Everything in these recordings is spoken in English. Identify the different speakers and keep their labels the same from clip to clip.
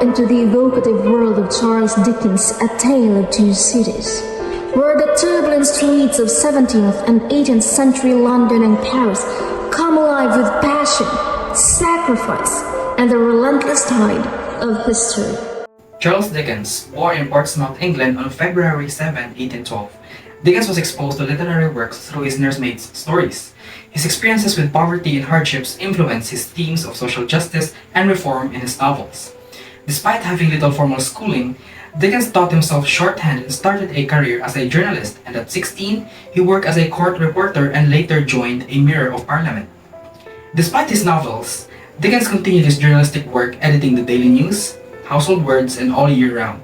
Speaker 1: into the evocative world of Charles Dickens' A Tale of Two Cities, where the turbulent streets of 17th and 18th century London and Paris come alive with passion, sacrifice, and the relentless tide of history.
Speaker 2: Charles Dickens, born in Portsmouth, England on February 7, 1812. Dickens was exposed to literary works through his nursemaid's stories. His experiences with poverty and hardships influenced his themes of social justice and reform in his novels. Despite having little formal schooling, Dickens taught himself shorthand and started a career as a journalist, and at 16, he worked as a court reporter and later joined a Mirror of Parliament. Despite his novels, Dickens continued his journalistic work editing the Daily News, Household Words, and All Year Round.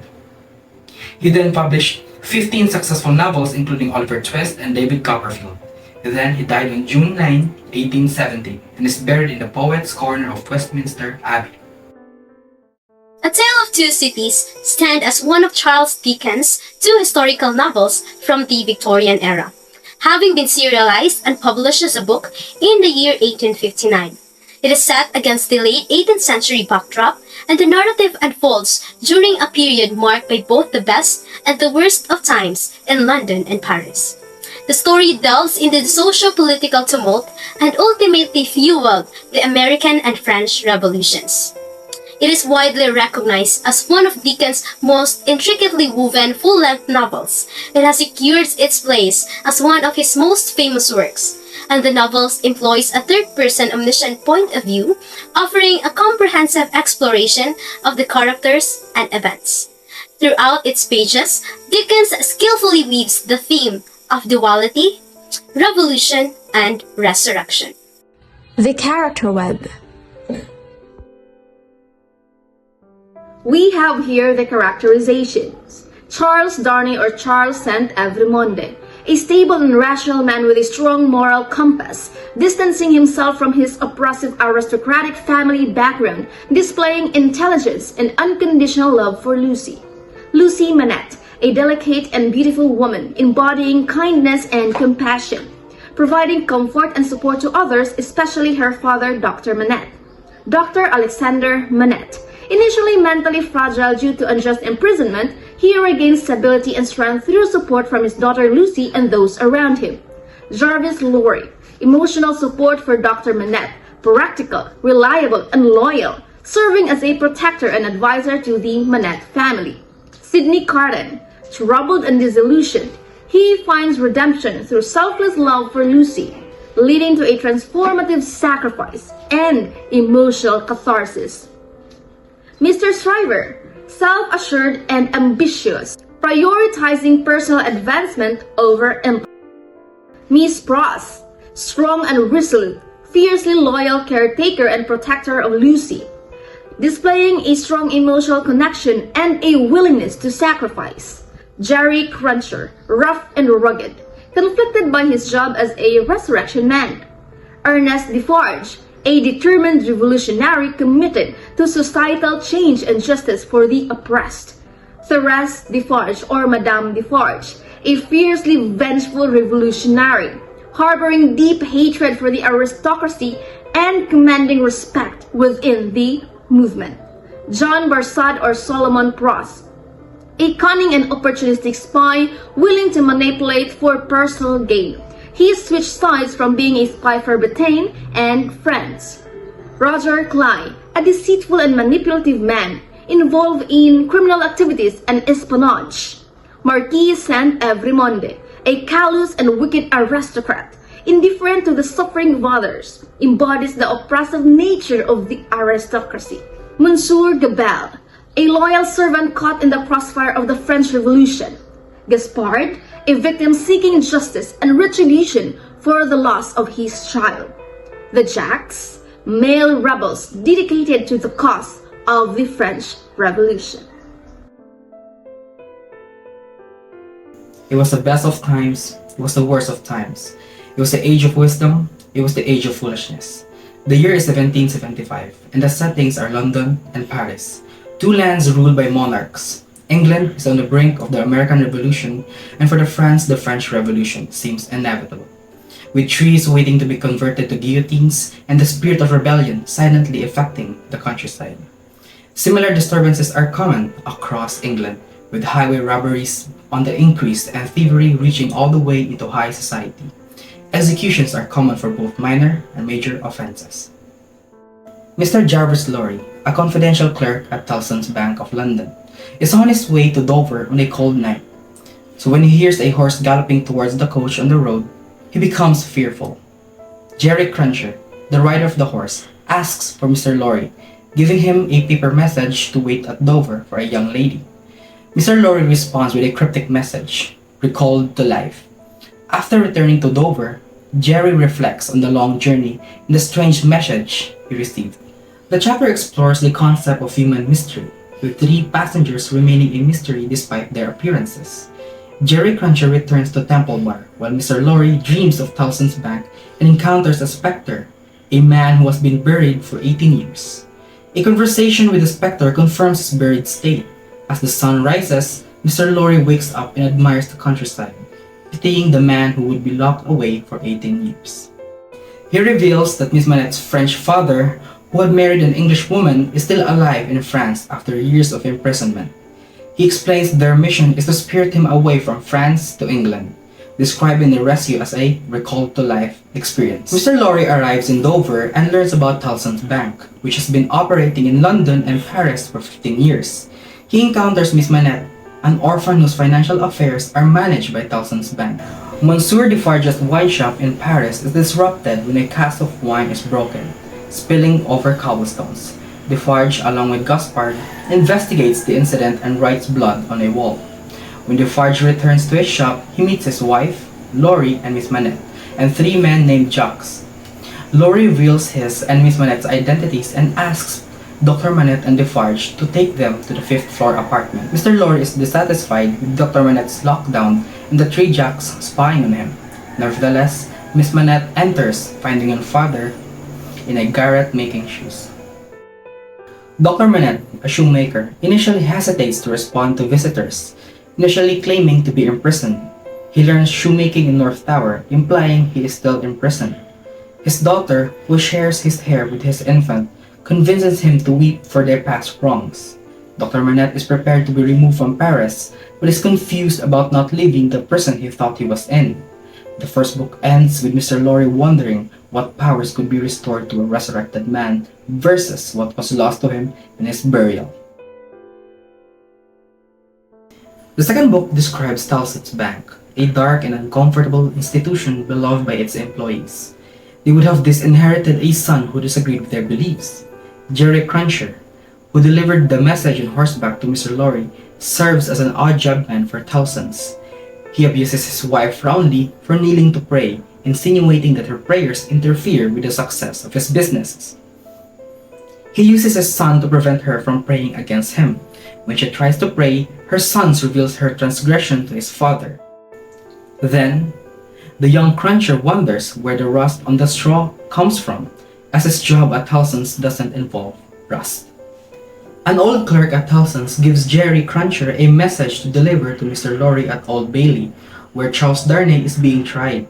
Speaker 2: He then published 15 successful novels including Oliver Twist and David Copperfield. Then he died on June 9, 1870 and is buried in the Poets' Corner of Westminster Abbey.
Speaker 3: A Tale of Two Cities stands as one of Charles Dickens' two historical novels from the Victorian era, having been serialized and published as a book in the year 1859. It is set against the late 18th century backdrop, and the narrative unfolds during a period marked by both the best and the worst of times in London and Paris. The story delves into the socio-political tumult and ultimately fueled the American and French revolutions. It is widely recognized as one of Dickens' most intricately woven full-length novels. It has secured its place as one of his most famous works, and the novel employs a third-person omniscient point of view, offering a comprehensive exploration of the characters and events. Throughout its pages, Dickens skillfully weaves the theme of duality, revolution, and resurrection.
Speaker 1: The Character Web.
Speaker 4: We have here the characterizations. Charles Darnay or Charles Saint-Evrémonde, a stable and rational man with a strong moral compass, distancing himself from his oppressive aristocratic family background, displaying intelligence and unconditional love for Lucy. Lucy Manette, a delicate and beautiful woman embodying kindness and compassion, providing comfort and support to others, especially her father, Dr. Manette. Dr. Alexander Manette, initially mentally fragile due to unjust imprisonment, he regains stability and strength through support from his daughter Lucy and those around him. Jarvis Lorry, emotional support for Dr. Manette, practical, reliable, and loyal, serving as a protector and advisor to the Manette family. Sidney Carton, troubled and disillusioned, he finds redemption through selfless love for Lucy, leading to a transformative sacrifice and emotional catharsis. Mr. Shriver, self-assured and ambitious, prioritizing personal advancement over empire. Miss Pross, strong and resolute, fiercely loyal caretaker and protector of Lucy, displaying a strong emotional connection and a willingness to sacrifice. Jerry Cruncher, rough and rugged, conflicted by his job as a resurrection man. Ernest Deforge, a determined revolutionary committed to societal change and justice for the oppressed. Therese Deforge or Madame Deforge, a fiercely vengeful revolutionary, harboring deep hatred for the aristocracy and commanding respect within the movement. John Barsad or Solomon Pross, a cunning and opportunistic spy willing to manipulate for personal gain. He switched sides from being a spy for Britain and France. Roger Cly, a deceitful and manipulative man involved in criminal activities and espionage. Marquis Saint-Evrémonde, a callous and wicked aristocrat, indifferent to the suffering of others, embodies the oppressive nature of the aristocracy. Monsieur Gabelle, a loyal servant caught in the crossfire of the French Revolution. Gaspard, a victim seeking justice and retribution for the loss of his child. The Jacks, male rebels dedicated to the cause of the French Revolution.
Speaker 2: It was the best of times, it was the worst of times. It was the age of wisdom, it was the age of foolishness. The year is 1775, and the settings are London and Paris, two lands ruled by monarchs. England is on the brink of the American Revolution, and for France, the French Revolution seems inevitable. With trees waiting to be converted to guillotines and the spirit of rebellion silently affecting the countryside. Similar disturbances are common across England, with highway robberies on the increase and thievery reaching all the way into high society. Executions are common for both minor and major offences. Mr. Jarvis Lorry, a confidential clerk at Tellson's Bank of London, is on his way to Dover on a cold night. So when he hears a horse galloping towards the coach on the road, he becomes fearful. Jerry Cruncher, the rider of the horse, asks for Mr. Lorry, giving him a paper message to wait at Dover for a young lady. Mr. Lorry responds with a cryptic message, recalled to life. After returning to Dover, Jerry reflects on the long journey and the strange message he received. The chapter explores the concept of human mystery, with 3 passengers remaining a mystery despite their appearances. Jerry Cruncher returns to Temple Bar, while Mr. Lorry dreams of Tellson's Bank and encounters a specter, a man who has been buried for 18 years. A conversation with the specter confirms his buried state. As the sun rises, Mr. Lorry wakes up and admires the countryside, pitying the man who would be locked away for 18 years. He reveals that Miss Manette's French father, who had married an English woman, is still alive in France after years of imprisonment. He explains their mission is to spirit him away from France to England, describing the rescue as a recalled-to-life experience. Mr. Lorry arrives in Dover and learns about Tellson's Bank, which has been operating in London and Paris for 15 years. He encounters Miss Manette, an orphan whose financial affairs are managed by Tellson's Bank. Monsieur Defarge's wine shop in Paris is disrupted when a cask of wine is broken, spilling over cobblestones. Defarge, along with Gaspard, investigates the incident and writes blood on a wall. When Defarge returns to his shop, he meets his wife, Lorry, and Miss Manette, and 3 men named Jacques. Lorry reveals his and Miss Manette's identities and asks Dr. Manette and Defarge to take them to the 5th floor apartment. Mr. Lorry is dissatisfied with Dr. Manette's lockdown and the 3 Jacks spying on him. Nevertheless, Miss Manette enters, finding her father in a garret making shoes. Dr. Manette, a shoemaker, initially hesitates to respond to visitors, initially claiming to be imprisoned. He learns shoemaking in North Tower, implying he is still imprisoned. His daughter, who shares his hair with his infant, convinces him to weep for their past wrongs. Dr. Manette is prepared to be removed from Paris, but is confused about not leaving the prison he thought he was in. The first book ends with Mr. Lorry wondering what powers could be restored to a resurrected man versus what was lost to him in his burial. The second book describes Tellson's Bank, a dark and uncomfortable institution beloved by its employees. They would have disinherited a son who disagreed with their beliefs. Jerry Cruncher, who delivered the message on horseback to Mr. Lorry, serves as an odd job man for Tellson's. He abuses his wife roundly for kneeling to pray, insinuating that her prayers interfere with the success of his businesses. He uses his son to prevent her from praying against him. When she tries to pray, her son reveals her transgression to his father. Then, the young Cruncher wonders where the rust on the straw comes from, as his job at Tellson's doesn't involve rust. An old clerk at Tellson's gives Jerry Cruncher a message to deliver to Mr. Lorry at Old Bailey, where Charles Darnay is being tried.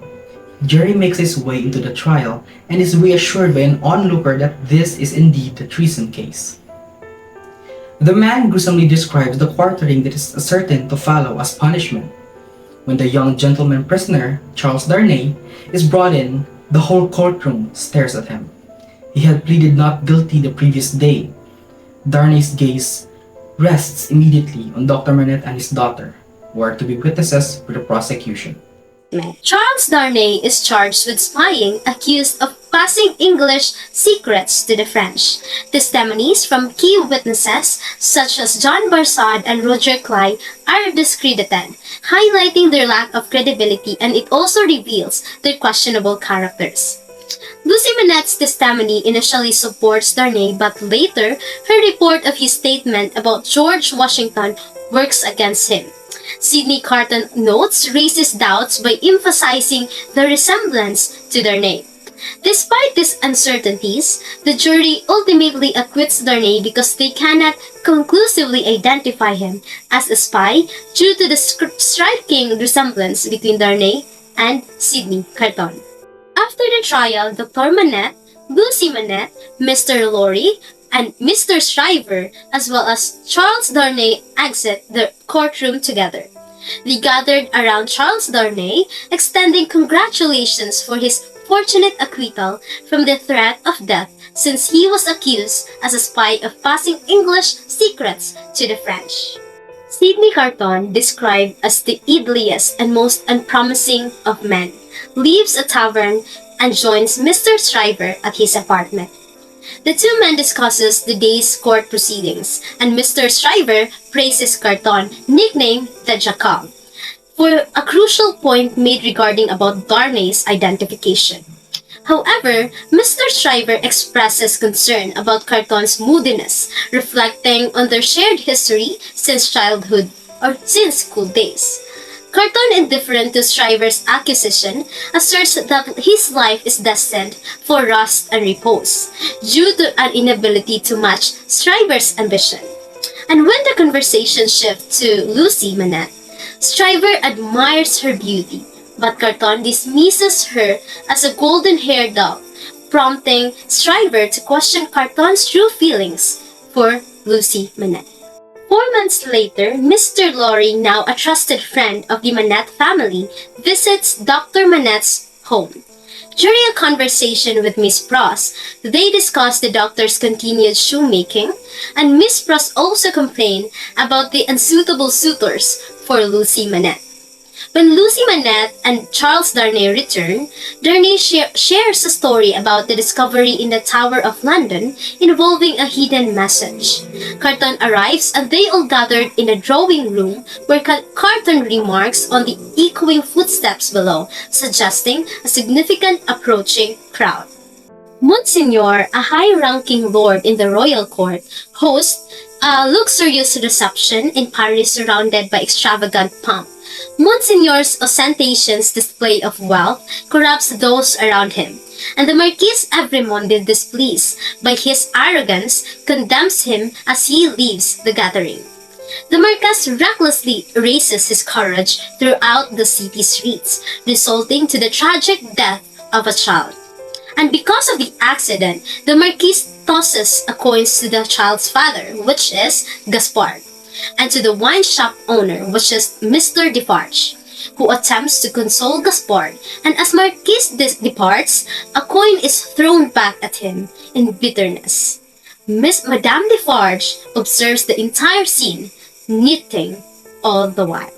Speaker 2: Jerry makes his way into the trial and is reassured by an onlooker that this is indeed the treason case. The man gruesomely describes the quartering that is certain to follow as punishment. When the young gentleman prisoner, Charles Darnay, is brought in, the whole courtroom stares at him. He had pleaded not guilty the previous day. Darnay's gaze rests immediately on Dr. Manette and his daughter, who are to be witnesses for the prosecution.
Speaker 3: Charles Darnay is charged with spying, accused of passing English secrets to the French. Testimonies from key witnesses such as John Barsad and Roger Cly are discredited, highlighting their lack of credibility, and it also reveals their questionable characters. Lucy Manette's testimony initially supports Darnay, but later her report of his statement about George Washington works against him. Sidney Carton notes racist doubts by emphasizing the resemblance to Darnay. Despite these uncertainties, the jury ultimately acquits Darnay because they cannot conclusively identify him as a spy due to the striking resemblance between Darnay and Sidney Carton. After the trial, Dr. Manette, Lucy Manette, Mr. Lorry, and Mr. Shriver, as well as Charles Darnay, exit the courtroom together. They gathered around Charles Darnay, extending congratulations for his fortunate acquittal from the threat of death since he was accused as a spy of passing English secrets to the French. Sidney Carton, described as the idliest and most unpromising of men, leaves a tavern and joins Mr. Shriver at his apartment. The two men discusses the day's court proceedings, and Mr. Shriver praises Carton, nicknamed the Jackal, for a crucial point made regarding about Darnay's identification. However, Mr. Shriver expresses concern about Carton's moodiness, reflecting on their shared history since childhood or since school days. Carton, indifferent to Shriver's accusation, asserts that his life is destined for rust and repose due to an inability to match Shriver's ambition. And when the conversation shifts to Lucy Manette, Shriver admires her beauty, but Carton dismisses her as a golden-haired doll, prompting Shriver to question Carton's true feelings for Lucy Manette. 4 months later, Mr. Lorry, now a trusted friend of the Manette family, visits Dr. Manette's home. During a conversation with Miss Pross, they discuss the doctor's continued shoemaking, and Miss Pross also complained about the unsuitable suitors for Lucy Manette. When Lucy Manette and Charles Darnay return, Darnay shares a story about the discovery in the Tower of London involving a hidden message. Carton arrives and they all gathered in the drawing room where Carton remarks on the echoing footsteps below, suggesting a significant approaching crowd. Monsignor, a high-ranking lord in the royal court, hosts a luxurious reception in Paris surrounded by extravagant pomp. Monsignor's ostentatious display of wealth corrupts those around him, and the Marquis Evrémonde, displeased by his arrogance, condemns him as he leaves the gathering. The Marquess recklessly races his courage throughout the city streets, resulting to the tragic death of a child. And because of the accident, the Marquis tosses a coin to the child's father, which is Gaspard, and to the wine shop owner, which is Mr. Defarge, who attempts to console Gaspard, and as Marquis departs, a coin is thrown back at him in bitterness. Madame Defarge observes the entire scene, knitting all the while.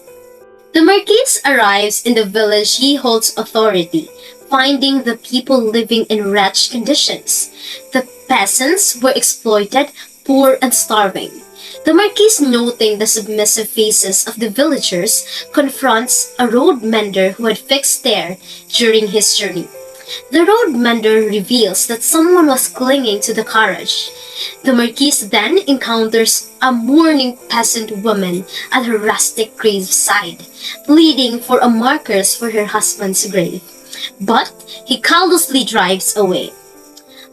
Speaker 3: The Marquis arrives in the village he holds authority, finding the people living in wretched conditions. The peasants were exploited, poor and starving. The Marquis, noting the submissive faces of the villagers, confronts a road mender who had fixed there during his journey. The road mender reveals that someone was clinging to the carriage. The Marquis then encounters a mourning peasant woman at her rustic graveside, pleading for a markers for her husband's grave. But he callously drives away.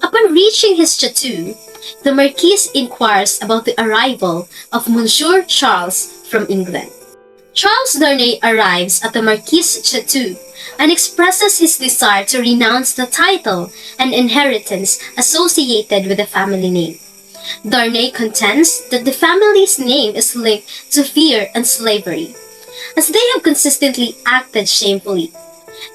Speaker 3: Upon reaching his chateau, the Marquis inquires about the arrival of Monsieur Charles from England. Charles Darnay arrives at the Marquis' chateau and expresses his desire to renounce the title and inheritance associated with the family name. Darnay contends that the family's name is linked to fear and slavery, as they have consistently acted shamefully.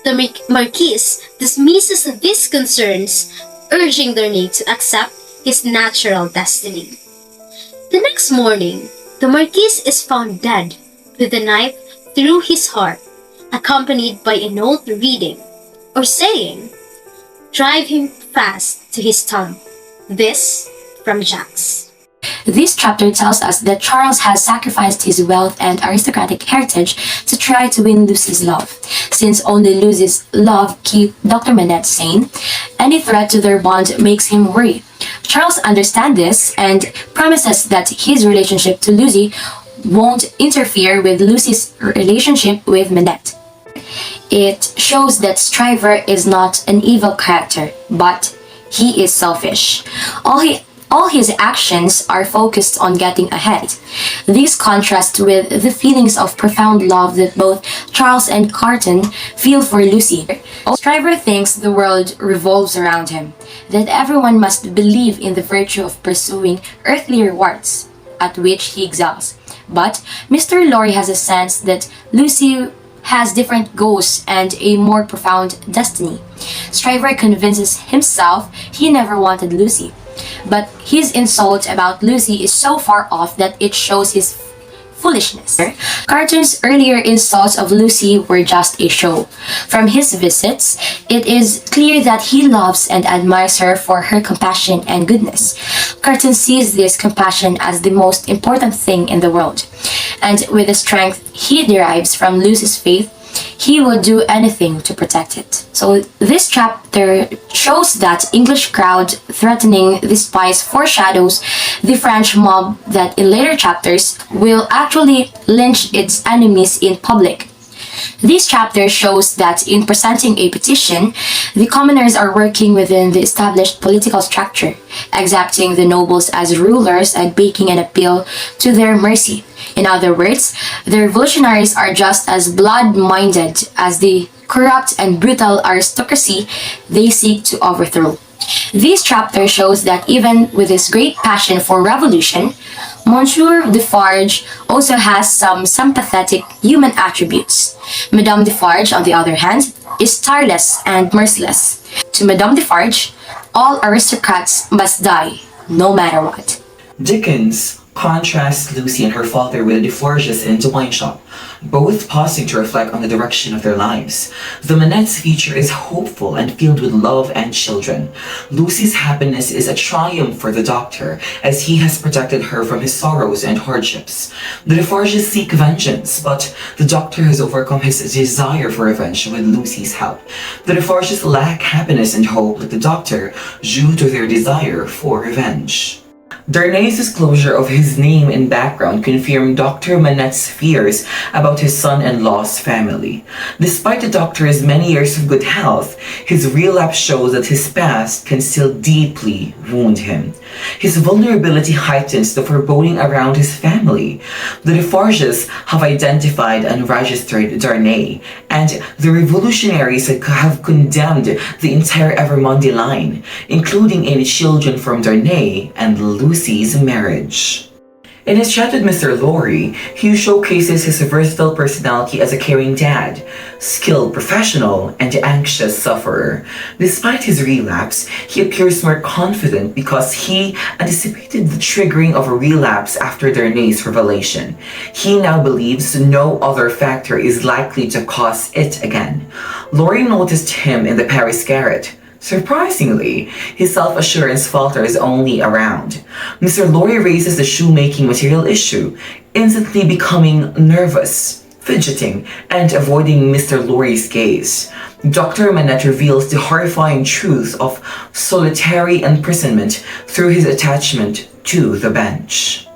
Speaker 3: The Marquis dismisses these concerns, urging Darnay to accept his natural destiny. The next morning, the Marquis is found dead with a knife through his heart, accompanied by a note reading, or saying, "Drive him fast to his tomb." This from Jacques.
Speaker 5: This chapter tells us that Charles has sacrificed his wealth and aristocratic heritage to try to win Lucy's love. Since only Lucy's love keeps Dr. Manette sane, any threat to their bond makes him worry. Charles understands this and promises that his relationship to Lucy won't interfere with Lucy's relationship with Manette. It shows that Shriver is not an evil character, but he is selfish. All he All his actions are focused on getting ahead. This contrasts with the feelings of profound love that both Charles and Carton feel for Lucy. Stryver thinks the world revolves around him, that everyone must believe in the virtue of pursuing earthly rewards, at which he excels. But Mr. Lorry has a sense that Lucy has different goals and a more profound destiny. Stryver convinces himself he never wanted Lucy, but his insult about Lucy is so far off that it shows his foolishness. Carton's earlier insults of Lucy were just a show. From his visits, it is clear that he loves and admires her for her compassion and goodness. Carton sees this compassion as the most important thing in the world, and with the strength he derives from Lucy's faith, he would do anything to protect it. So this chapter shows that English crowd threatening the spies foreshadows the French mob that in later chapters will actually lynch its enemies in public. This chapter shows that in presenting a petition, the commoners are working within the established political structure, accepting the nobles as rulers and making an appeal to their mercy. In other words, the revolutionaries are just as blood-minded as the corrupt and brutal aristocracy they seek to overthrow. This chapter shows that even with his great passion for revolution, Monsieur Defarge also has some sympathetic human attributes. Madame Defarge, on the other hand, is tireless and merciless. To Madame Defarge, all aristocrats must die, no matter what.
Speaker 6: Dickens contrasts Lucy and her father with the Defarges in The Wine Shop, both pausing to reflect on the direction of their lives. The Manette's future is hopeful and filled with love and children. Lucy's happiness is a triumph for the doctor, as he has protected her from his sorrows and hardships. The Defarges seek vengeance, but the doctor has overcome his desire for revenge with Lucy's help. The Defarges lack happiness and hope like the doctor due to their desire for revenge. Darnay's disclosure of his name and background confirmed Dr. Manette's fears about his son-in-law's family. Despite the doctor's many years of good health, his relapse shows that his past can still deeply wound him. His vulnerability heightens the foreboding around his family. The Defarges have identified and registered Darnay, and the revolutionaries have condemned the entire Evermonde line, including any children from Darnay and Lucy's marriage. In his chat with Mr. Lorry, he showcases his versatile personality as a caring dad, skilled professional, and anxious sufferer. Despite his relapse, he appears more confident because he anticipated the triggering of a relapse after Darnay's revelation. He now believes no other factor is likely to cause it again. Lorry noticed him in the Paris garret. Surprisingly, his self-assurance falters only around. Mr. Lorry raises the shoemaking material issue, instantly becoming nervous, fidgeting, and avoiding Mr. Lorry's gaze. Dr. Manette reveals the horrifying truth of solitary imprisonment through his attachment to the bench.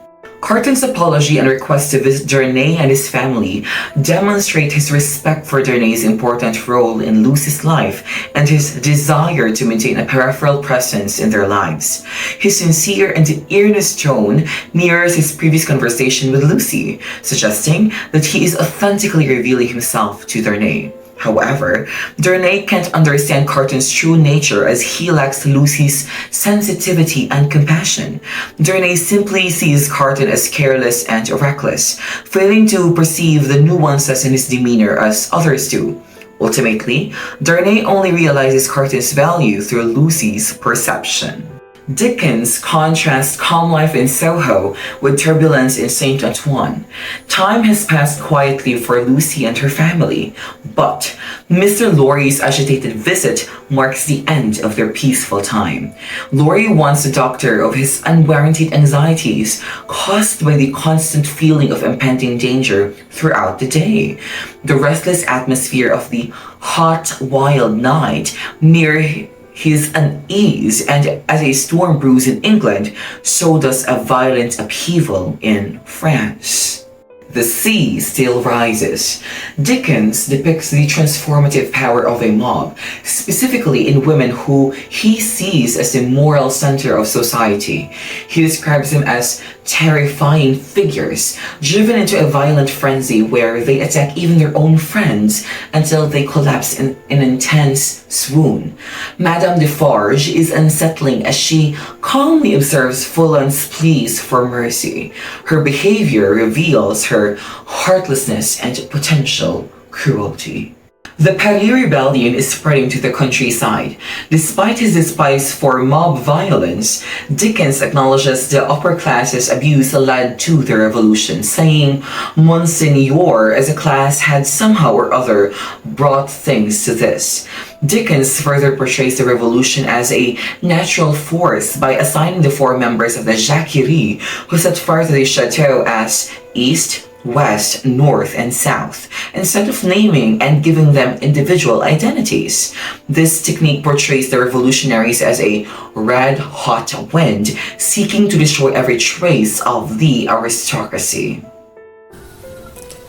Speaker 6: Carton's apology and request to visit Darnay and his family demonstrate his respect for Darnay's important role in Lucy's life and his desire to maintain a peripheral presence in their lives. His sincere and earnest tone mirrors his previous conversation with Lucy, suggesting that he is authentically revealing himself to Darnay. However, Darnay can't understand Carton's true nature as he lacks Lucy's sensitivity and compassion. Darnay simply sees Carton as careless and reckless, failing to perceive the nuances in his demeanor as others do. Ultimately, Darnay only realizes Carton's value through Lucy's perception. Dickens contrasts calm life in Soho with turbulence in Saint Antoine. Time has passed quietly for Lucy and her family, but Mr. Lorry's agitated visit marks the end of their peaceful time. Lorry warns the doctor of his unwarranted anxieties caused by the constant feeling of impending danger throughout the day. The restless atmosphere of the hot, wild night near his unease, and as a storm brews in England, so does a violent upheaval in France. The sea still rises. Dickens depicts the transformative power of a mob, specifically in women who he sees as the moral center of society. He describes them as terrifying figures, driven into a violent frenzy where they attack even their own friends until they collapse in an intense swoon. Madame Defarge is unsettling as she calmly observes Fulton's pleas for mercy. Her behavior reveals her heartlessness and potential cruelty. The Paris Rebellion is spreading to the countryside. Despite his despise for mob violence, Dickens acknowledges the upper class's abuse led to the revolution, saying Monseigneur as a class had somehow or other brought things to this. Dickens further portrays the revolution as a natural force by assigning the four members of the Jacquerie who set fire to the chateau as East, West, North, and South, instead of naming and giving them individual identities. This technique portrays the revolutionaries as a red-hot wind, seeking to destroy every trace of the aristocracy.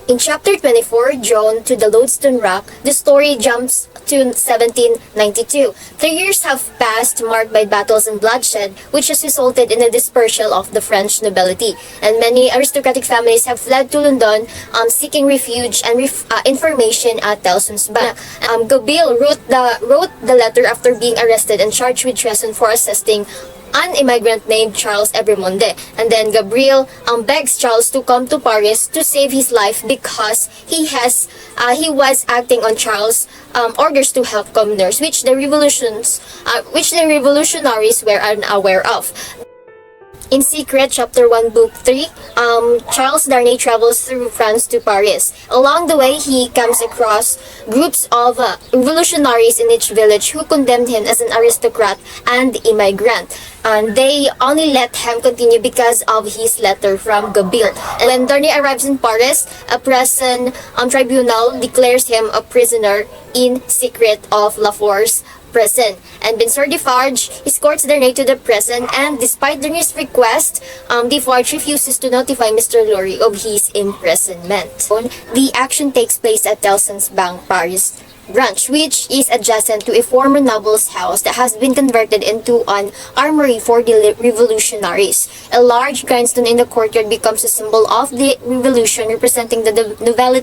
Speaker 7: In chapter 24, Drawn to the Lodestone Rock, the story jumps to 1792. 3 years have passed, marked by battles and bloodshed, which has resulted in the dispersal of the French nobility. And many aristocratic families have fled to London, seeking refuge and information at Tellson's Bank. Gobiel wrote the letter after being arrested and charged with treason for assisting an immigrant named Charles Evremonde. And then Gabriel begs Charles to come to Paris to save his life because he was acting on Charles' orders to help commoners, which the revolutionaries were unaware of. In Secret, Chapter 1, Book 3, Charles Darnay travels through France to Paris. Along the way, he comes across groups of revolutionaries in each village who condemned him as an aristocrat and immigrant. And they only let him continue because of his letter from Gobiel. When Darnay arrives in Paris, a prison tribunal declares him a prisoner in secret of La Force prison. And Monsieur Defarge escorts Darnay to the prison, and despite Darnay's request, Defarge refuses to notify Mr. Lorry of his imprisonment. The action takes place at Tellson's Bank, Paris branch, which is adjacent to a former noble's house that has been converted into an armory for the revolutionaries. A large grindstone in the courtyard becomes a symbol of the revolution, representing the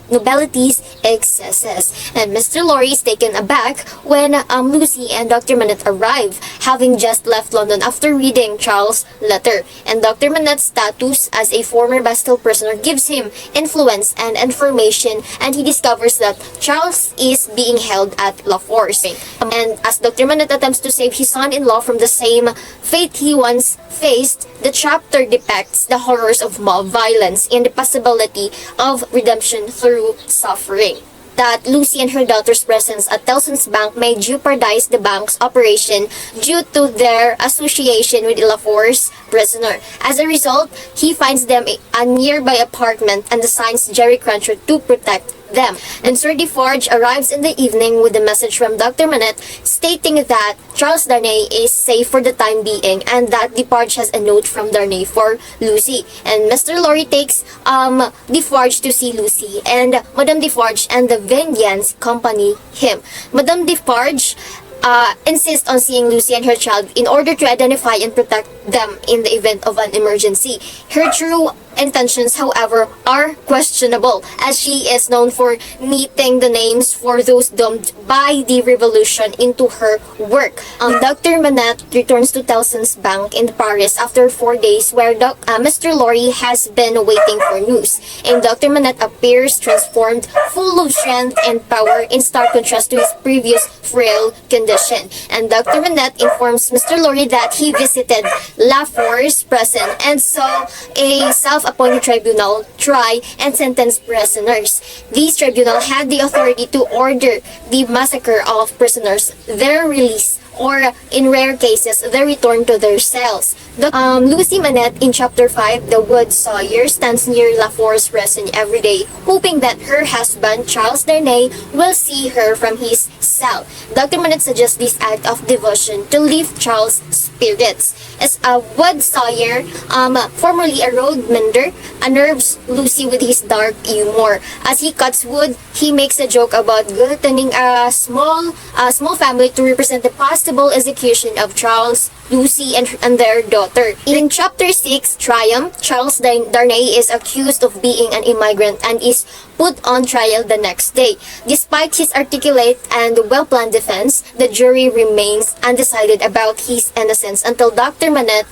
Speaker 7: nobility's excesses. And Mr. Lorry is taken aback when Lucy and Dr. Manette arrive, having just left London after reading Charles' letter. And Dr. Manette's status as a former Bastille prisoner gives him influence and information, and he discovers that Charles is being held at La Force. And as Dr. Manette attempts to save his son-in-law from the same fate he once faced, the chapter depicts the horrors of mob violence and the possibility of redemption through suffering. That Lucy and her daughter's presence at Tellson's Bank may jeopardize the bank's operation due to their association with La Force prisoner. As a result, he finds them a nearby apartment and assigns Jerry Cruncher to protect them. And Sir Defarge arrives in the evening with a message from Dr. Manette stating that Charles Darnay is safe for the time being and that Defarge has a note from Darnay for Lucy. And Mr. Lorry takes Defarge to see Lucy, and Madame Defarge and the Vengeance accompany him. Madame Defarge insists on seeing Lucy and her child in order to identify and protect them in the event of an emergency. Her true intentions, however, are questionable, as she is known for knitting the names for those doomed by the revolution into her work. Dr. Manette returns to Tellson's Bank in Paris after 4 days, where Mr. Lorry has been waiting for news. And Dr. Manette appears transformed, full of strength and power, in stark contrast to his previous frail condition. And Dr. Manette informs Mr. Lorry that he visited La Force prison and saw a self-appointed tribunal try and sentence prisoners. These tribunal had the authority to order the massacre of prisoners, their release, or in rare cases, they return to their cells. Lucy Manette in Chapter 5, The Wood Sawyer, stands near LaForce prison every day, hoping that her husband, Charles Darnay, will see her from his cell. Dr. Manette suggests this act of devotion to lift Charles' spirits. As a wood sawyer, formerly a road mender, unnerves Lucy with his dark humor. As he cuts wood, he makes a joke about guillotining a small family to represent the possible execution of Charles, Lucy, and their daughter. In Chapter 6, Triumph, Charles Darnay is accused of being an immigrant and is put on trial the next day. Despite his articulate and well-planned defense, the jury remains undecided about his innocence until Dr. Alexander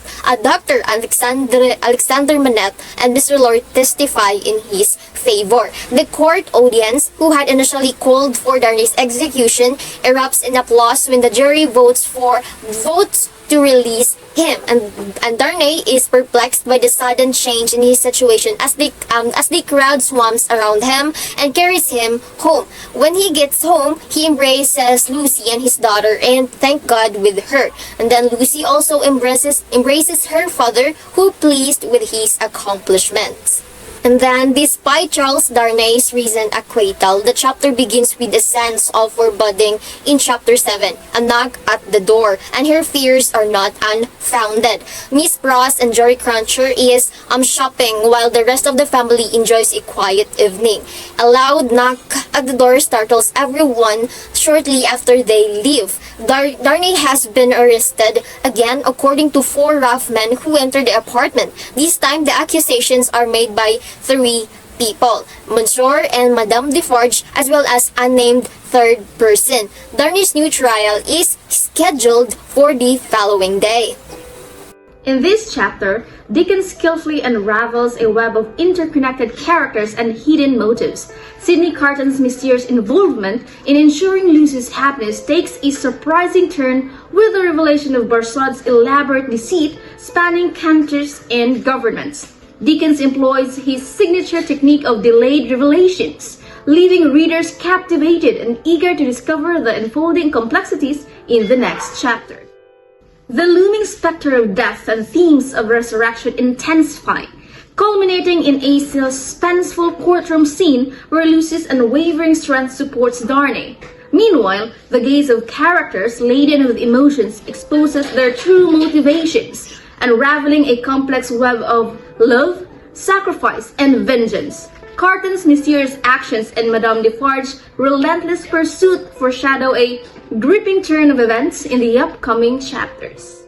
Speaker 7: Manette and Mr. Lord testify in his favor. The court audience, who had initially called for Darnay's execution, erupts in applause when the jury votes to release him, and Darnay is perplexed by the sudden change in his situation as the crowd swarms around him and carries him home. When he gets home, he embraces Lucy and his daughter and thank God with her. And then Lucy also embraces her father, who pleased with his accomplishments. And then, despite Charles Darnay's recent acquittal, the chapter begins with a sense of foreboding in Chapter 7, a knock at the door, and her fears are not unfounded. Miss Pross and Jory Cruncher is shopping while the rest of the family enjoys a quiet evening. A loud knock at the door startles everyone shortly after they leave. Darnay has been arrested again, according to 4 rough men who entered the apartment. This time, the accusations are made by 3 people, Monsieur and Madame Defarge, as well as a unnamed third person. Darnay's new trial is scheduled for the following day.
Speaker 4: In this chapter, Dickens skillfully unravels a web of interconnected characters and hidden motives. Sidney Carton's mysterious involvement in ensuring Lucy's happiness takes a surprising turn with the revelation of Barsaw's elaborate deceit spanning countries and governments. Dickens employs his signature technique of delayed revelations, leaving readers captivated and eager to discover the unfolding complexities in the next chapter. The looming specter of death and themes of resurrection intensify, culminating in a suspenseful courtroom scene where Lucy's unwavering strength supports Darnay. Meanwhile, the gaze of characters laden with emotions exposes their true motivations, unraveling a complex web of love, sacrifice, and vengeance. Carton's mysterious actions and Madame Defarge's relentless pursuit foreshadow a gripping turn of events in the upcoming chapters.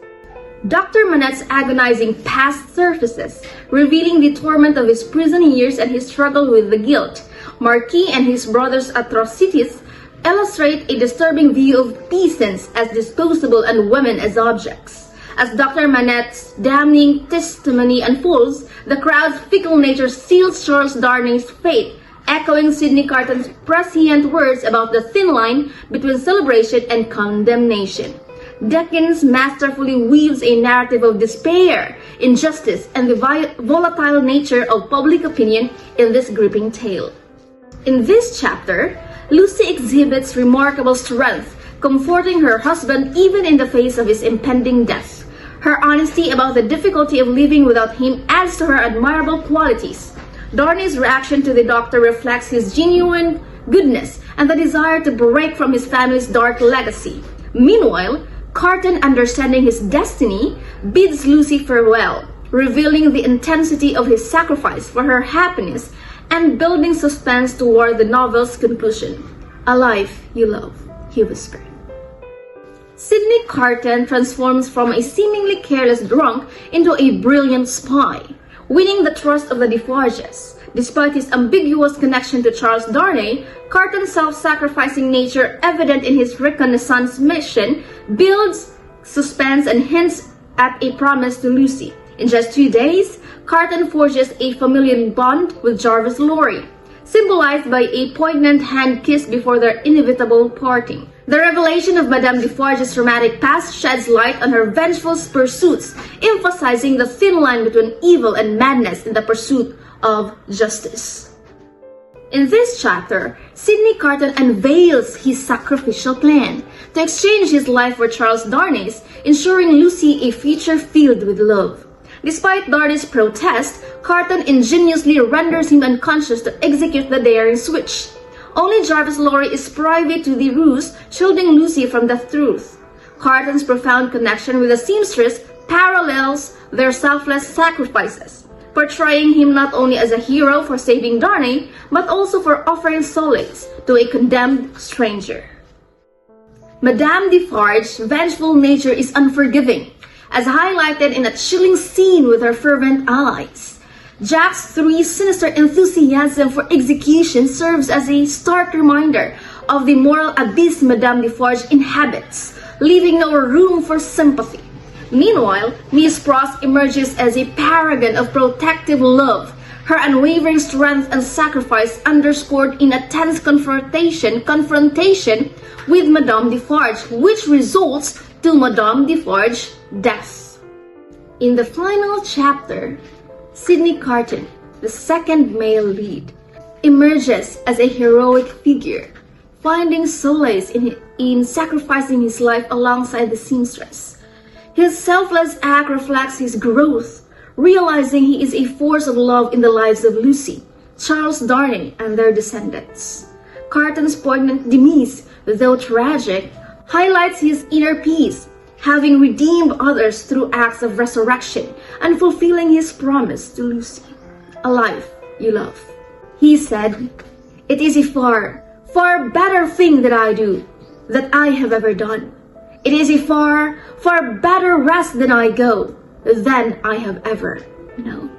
Speaker 4: Dr. Manette's agonizing past surfaces, revealing the torment of his prison years and his struggle with the guilt. Marquis and his brother's atrocities illustrate a disturbing view of peasants as disposable and women as objects. As Dr. Manette's damning testimony unfolds, the crowd's fickle nature seals Charles Darnay's fate, echoing Sidney Carton's prescient words about the thin line between celebration and condemnation. Dickens masterfully weaves a narrative of despair, injustice, and the volatile nature of public opinion in this gripping tale. In this chapter, Lucy exhibits remarkable strength, comforting her husband even in the face of his impending death. Her honesty about the difficulty of living without him adds to her admirable qualities. Darnay's reaction to the doctor reflects his genuine goodness and the desire to break from his family's dark legacy. Meanwhile, Carton, understanding his destiny, bids Lucy farewell, revealing the intensity of his sacrifice for her happiness and building suspense toward the novel's conclusion. "A life you love," he whispered. Sidney Carton transforms from a seemingly careless drunk into a brilliant spy, winning the trust of the Defarges. Despite his ambiguous connection to Charles Darnay, Carton's self-sacrificing nature, evident in his reconnaissance mission, builds suspense and hints at a promise to Lucy. In just 2 days, Carton forges a familial bond with Jarvis Lorry, symbolized by a poignant hand kiss before their inevitable parting. The revelation of Madame Defarge's traumatic past sheds light on her vengeful pursuits, emphasizing the thin line between evil and madness in the pursuit of justice. In this chapter, Sidney Carton unveils his sacrificial plan to exchange his life for Charles Darnay's, ensuring Lucy a future filled with love. Despite Darnay's protest, Carton ingeniously renders him unconscious to execute the daring switch. Only Jarvis Lorry is privy to the ruse, shielding Lucy from the truth. Carton's profound connection with the seamstress parallels their selfless sacrifices, portraying him not only as a hero for saving Darnay, but also for offering solace to a condemned stranger. Madame Defarge's vengeful nature is unforgiving, as highlighted in a chilling scene with her fervent allies. Jack's sinister enthusiasm for execution serves as a stark reminder of the moral abyss Madame Defarge inhabits, leaving no room for sympathy. Meanwhile, Miss Pross emerges as a paragon of protective love, her unwavering strength and sacrifice underscored in a tense confrontation with Madame Defarge, which results to Madame Defarge's death. In the final chapter, Sidney Carton, the second male lead, emerges as a heroic figure, finding solace in sacrificing his life alongside the seamstress. His selfless act reflects his growth, realizing he is a force of love in the lives of Lucy, Charles Darnay, and their descendants. Carton's poignant demise, though tragic, highlights his inner peace, having redeemed others through acts of resurrection and fulfilling his promise to Lucy, a life you love. He said, "It is a far, far better thing that I do, that I have ever done. It is a far, far better rest than I go, than I have ever known."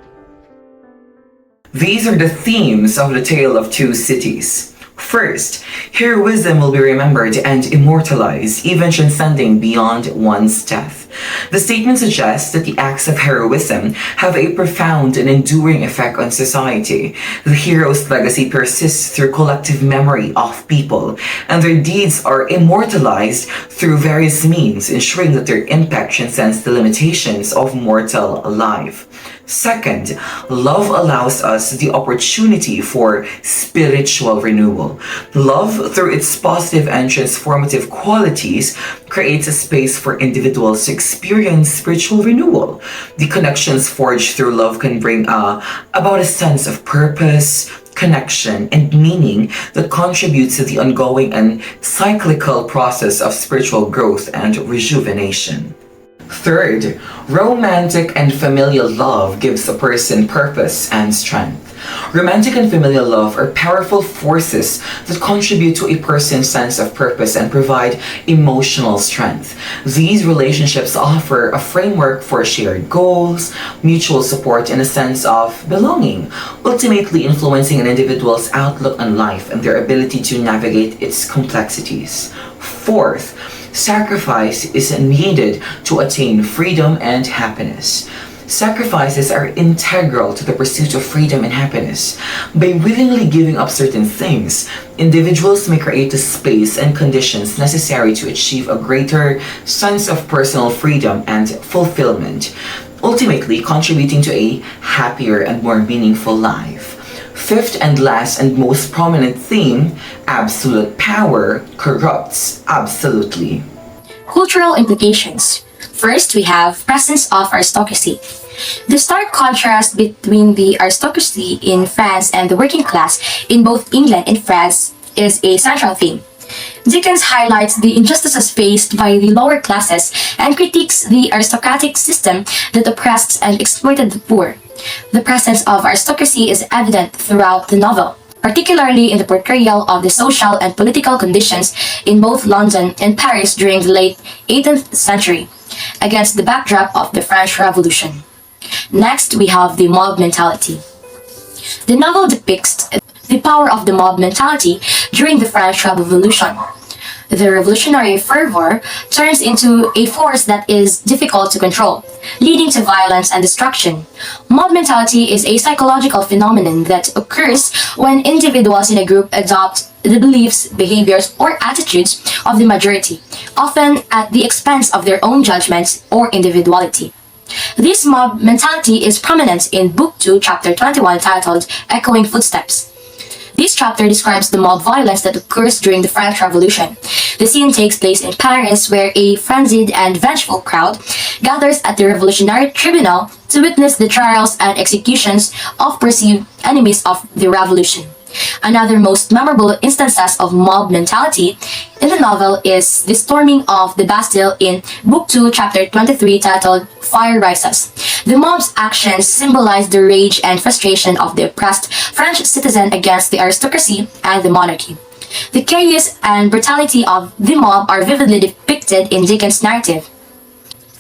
Speaker 6: These are the themes of the Tale of Two Cities. First, heroism will be remembered and immortalized, even transcending beyond one's death. The statement suggests that the acts of heroism have a profound and enduring effect on society. The hero's legacy persists through collective memory of people, and their deeds are immortalized through various means, ensuring that their impact transcends the limitations of mortal life. Second, love allows us the opportunity for spiritual renewal. Love, through its positive and transformative qualities, creates a space for individuals to experience spiritual renewal. The connections forged through love can bring about a sense of purpose, connection, and meaning that contributes to the ongoing and cyclical process of spiritual growth and rejuvenation. Third, romantic and familial love gives a person purpose and strength. Romantic and familial love are powerful forces that contribute to a person's sense of purpose and provide emotional strength. These relationships offer a framework for shared goals, mutual support, and a sense of belonging, ultimately influencing an individual's outlook on life and their ability to navigate its complexities. Fourth, sacrifice is needed to attain freedom and happiness. Sacrifices are integral to the pursuit of freedom and happiness. By willingly giving up certain things, individuals may create the space and conditions necessary to achieve a greater sense of personal freedom and fulfillment, ultimately contributing to a happier and more meaningful life. Fifth and last and most prominent theme, absolute power corrupts absolutely.
Speaker 5: Cultural implications. First, we have presence of aristocracy. The stark contrast between the aristocracy in France and the working class in both England and France is a central theme. Dickens highlights the injustices faced by the lower classes and critiques the aristocratic system that oppressed and exploited the poor. The presence of aristocracy is evident throughout the novel, particularly in the portrayal of the social and political conditions in both London and Paris during the late 18th century, against the backdrop of the French Revolution. Next, we have the mob mentality. The novel depicts the power of the mob mentality during the French Revolution. The revolutionary fervor turns into a force that is difficult to control, leading to violence and destruction. Mob mentality is a psychological phenomenon that occurs when individuals in a group adopt the beliefs, behaviors, or attitudes of the majority, often at the expense of their own judgments or individuality. This mob mentality is prominent in Book 2, Chapter 21, titled Echoing Footsteps. This chapter describes the mob violence that occurs during the French Revolution. The scene takes place in Paris, where a frenzied and vengeful crowd gathers at the Revolutionary Tribunal to witness the trials and executions of perceived enemies of the revolution. Another most memorable instances of mob mentality in the novel is the storming of the Bastille in Book 2, Chapter 23, titled Fire Rises. The mob's actions symbolize the rage and frustration of the oppressed French citizen against the aristocracy and the monarchy. The chaos and brutality of the mob are vividly depicted in Dickens' narrative.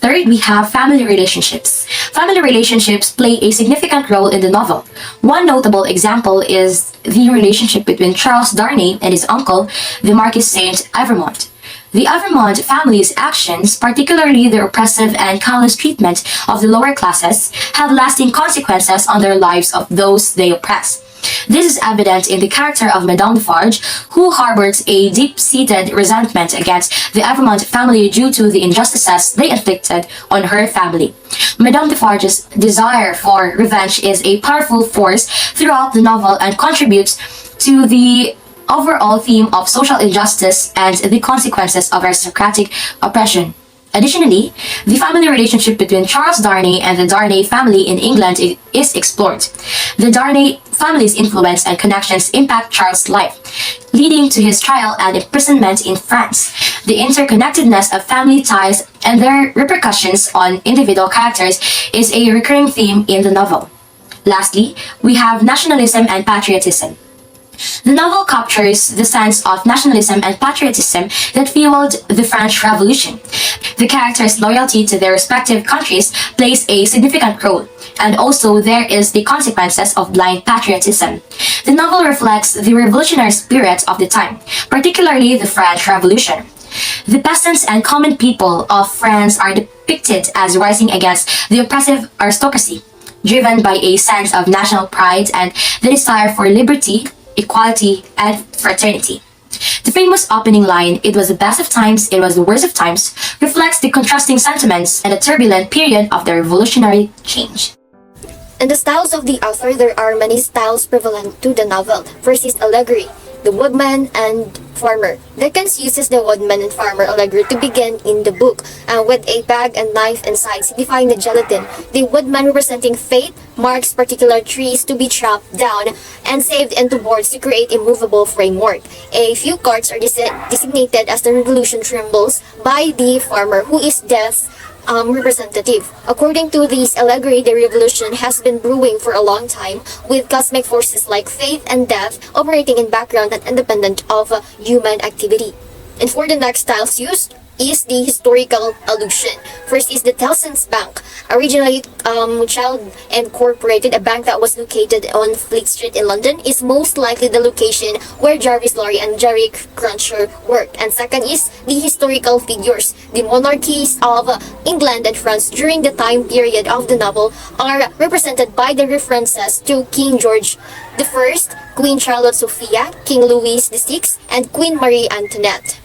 Speaker 5: Third, we have family relationships. Family relationships play a significant role in the novel. One notable example is the relationship between Charles Darnay and his uncle, the Marquis Saint Evremond. The Evremond family's actions, particularly their oppressive and callous treatment of the lower classes, have lasting consequences on their lives of those they oppress. This is evident in the character of Madame Defarge, who harbors a deep-seated resentment against the Evremond family due to the injustices they inflicted on her family. Madame Defarge's desire for revenge is a powerful force throughout the novel and contributes to the overall theme of social injustice and the consequences of aristocratic oppression. Additionally, the family relationship between Charles Darnay and the Darnay family in England is explored. The Darnay family's influence and connections impact Charles' life, leading to his trial and imprisonment in France. The interconnectedness of family ties and their repercussions on individual characters is a recurring theme in the novel. Lastly, we have nationalism and patriotism. The novel captures the sense of nationalism and patriotism that fueled the French Revolution. The characters' loyalty to their respective countries plays a significant role, and also there is the consequences of blind patriotism. The novel reflects the revolutionary spirit of the time, particularly the French Revolution. The peasants and common people of France are depicted as rising against the oppressive aristocracy, driven by a sense of national pride and the desire for liberty, equality, and fraternity. The famous opening line, "It was the best of times, it was the worst of times," reflects the contrasting sentiments and a turbulent period of the revolutionary change.
Speaker 7: In the styles of the author, there are many styles prevalent to the novel. First is allegory, the woodman and farmer. Dickens uses the woodman and farmer allegory to begin in the book, with a bag and knife inside, signifying the gelatin. The woodman representing fate marks particular trees to be chopped down and saved into boards to create a movable framework. A few cards are designated as the revolution symbols by the farmer, who is death's representative. According to this allegory, the revolution has been brewing for a long time, with cosmic forces like fate and death operating in background and independent of human activity. And for the next styles used is the historical allusion. First is the Tellson's Bank. Originally Child Incorporated, a bank that was located on Fleet Street in London, is most likely the location where Jarvis Lorry and Jerry Cruncher worked. And second is the historical figures. The monarchies of England and France during the time period of the novel are represented by the references to King George I, Queen Charlotte Sophia, King Louis VI, and Queen Marie Antoinette.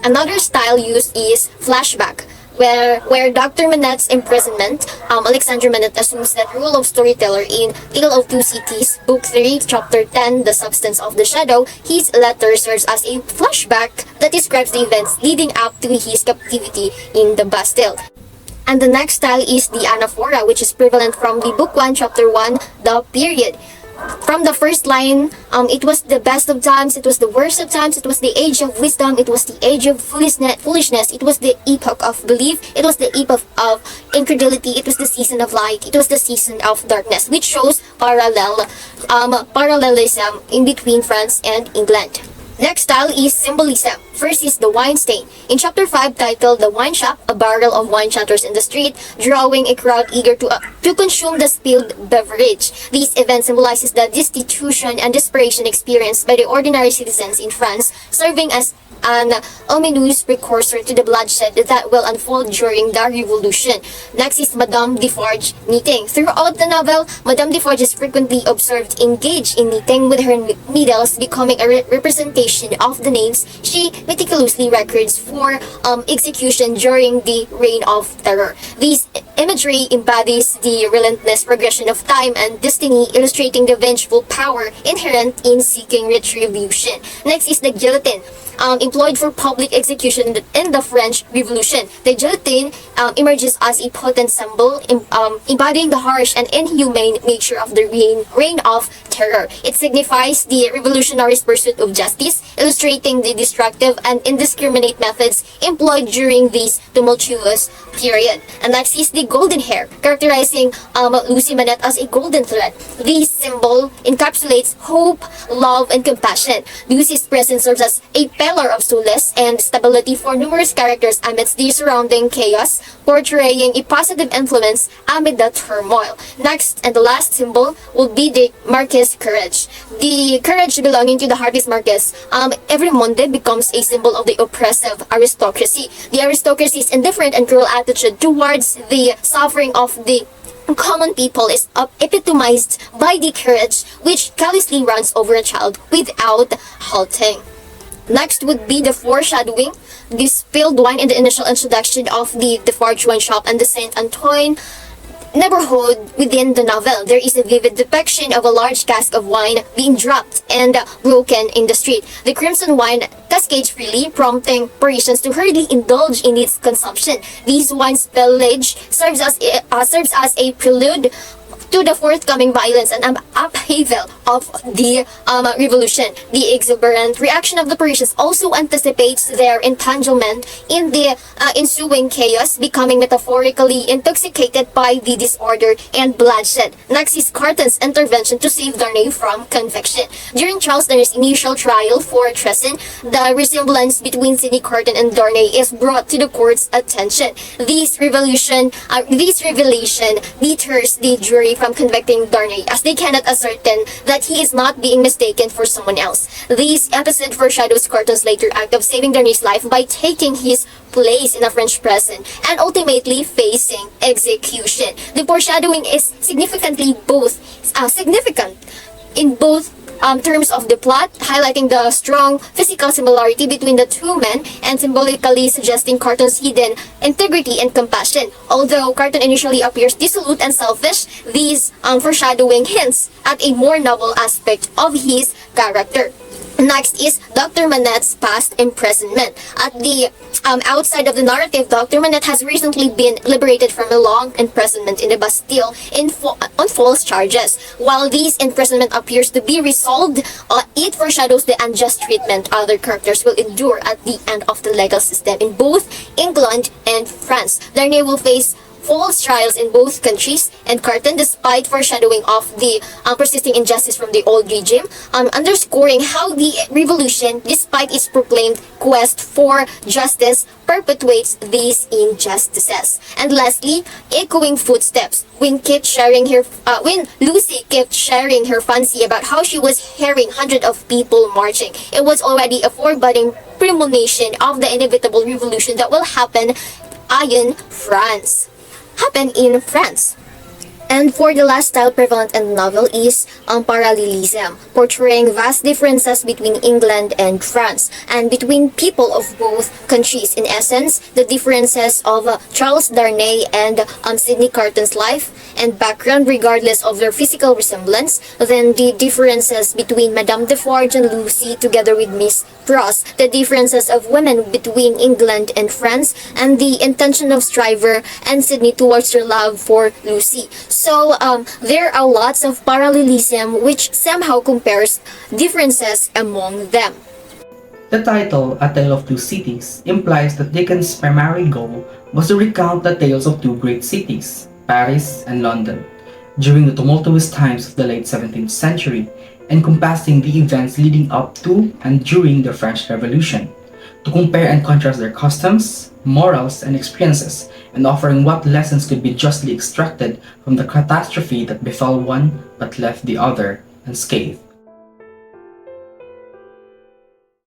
Speaker 7: Another style used is flashback, where Dr. Manette's imprisonment, Alexandre Manette assumes that role of storyteller in Tale of Two Cities, Book 3, Chapter 10, The Substance of the Shadow. His letter serves as a flashback that describes the events leading up to his captivity in the Bastille. And the next style is the anaphora, which is prevalent from the Book 1, Chapter 1, The Period. From the first line, it was the best of times, it was the worst of times, it was the age of wisdom, it was the age of foolishness, it was the epoch of belief, it was the epoch of incredulity, it was the season of light, it was the season of darkness, which shows parallelism in between France and England. Next style is symbolism. First is the wine stain. In chapter 5, titled The Wine Shop, a barrel of wine shatters in the street, drawing a crowd eager to consume the spilled beverage. This event symbolizes the destitution and desperation experienced by the ordinary citizens in France, serving as an ominous precursor to the bloodshed that will unfold during the revolution. Next is Madame Defarge knitting. Throughout the novel, Madame Defarge is frequently observed engaged in knitting, with her needles becoming a representation of the names she meticulously records for execution during the Reign of Terror. This imagery embodies the relentless progression of time and destiny, illustrating the vengeful power inherent in seeking retribution. Next is the guillotine. Employed for public execution in the French Revolution. The guillotine emerges as a potent symbol embodying the harsh and inhumane nature of the reign of terror. It signifies the revolutionaries' pursuit of justice, illustrating the destructive and indiscriminate methods employed during this tumultuous period. And next is the golden hair, characterizing Lucy Manette as a golden thread. This symbol encapsulates hope, love, and compassion. Lucy's presence serves as a pillar of solace and stability for numerous characters amidst the surrounding chaos, portraying a positive influence amid the turmoil. Next and the last symbol will be the Marquess Courage. The courage belonging to the Harvey's Marquess Evremonde becomes a symbol of the oppressive aristocracy. The aristocracy's indifferent and cruel attitude towards the suffering of the common people is epitomized by the courage which callously runs over a child without halting. Next would be the foreshadowing. The spilled wine in the initial introduction of the Defarge wine shop and the Saint Antoine neighborhood within the novel. There is a vivid depiction of a large cask of wine being dropped and broken in the street. The crimson wine cascades freely, prompting Parisians to hurriedly indulge in its consumption. This wine spillage serves as a prelude to the forthcoming violence and upheaval of the revolution. The exuberant reaction of the Parisians also anticipates their entanglement in the ensuing chaos, becoming metaphorically intoxicated by the disorder and bloodshed. Next is Carton's intervention to save Darnay from conviction. During Charles Darnay's initial trial for treason, the resemblance between Sidney Carton and Darnay is brought to the court's attention. This revelation deters the jury from convicting Darnay, as they cannot ascertain that he is not being mistaken for someone else. This episode foreshadows Carton's later act of saving Darnay's life by taking his place in a French prison and ultimately facing execution. The foreshadowing is significant in both terms of the plot, highlighting the strong physical similarity between the two men and symbolically suggesting Carton's hidden integrity and compassion. Although Carton initially appears dissolute and selfish, these foreshadowing hints at a more noble aspect of his character. Next is Dr. Manette's past imprisonment. At the outside of the narrative, Dr. Manette has recently been liberated from a long imprisonment in the Bastille on false charges. While this imprisonment appears to be resolved, it foreshadows the unjust treatment other characters will endure at the end of the legal system in both England and France. Darnay will face false trials in both countries, and Carton, despite foreshadowing of the persisting injustice from the old regime, underscoring how the revolution, despite its proclaimed quest for justice, perpetuates these injustices. And lastly, echoing footsteps. When Lucy kept sharing her fancy about how she was hearing hundreds of people marching, it was already a foreboding premonition of the inevitable revolution that will happen in France. And for the last style prevalent in the novel is parallelism, portraying vast differences between England and France and between people of both countries. In essence, the differences of Charles Darnay and Sidney Carton's life and background, regardless of their physical resemblance, then the differences between Madame Defarge and Lucy together with Miss Pross, the differences of women between England and France, and the intention of Stryver and Sidney towards their love for Lucy. So there are lots of parallelism which somehow compares differences among them.
Speaker 2: The title, A Tale of Two Cities, implies that Dickens' primary goal was to recount the tales of two great cities, Paris and London, during the tumultuous times of the late 17th century, encompassing the events leading up to and during the French Revolution, to compare and contrast their customs, morals, and experiences, and offering what lessons could be justly extracted from the catastrophe that befell one but left the other unscathed.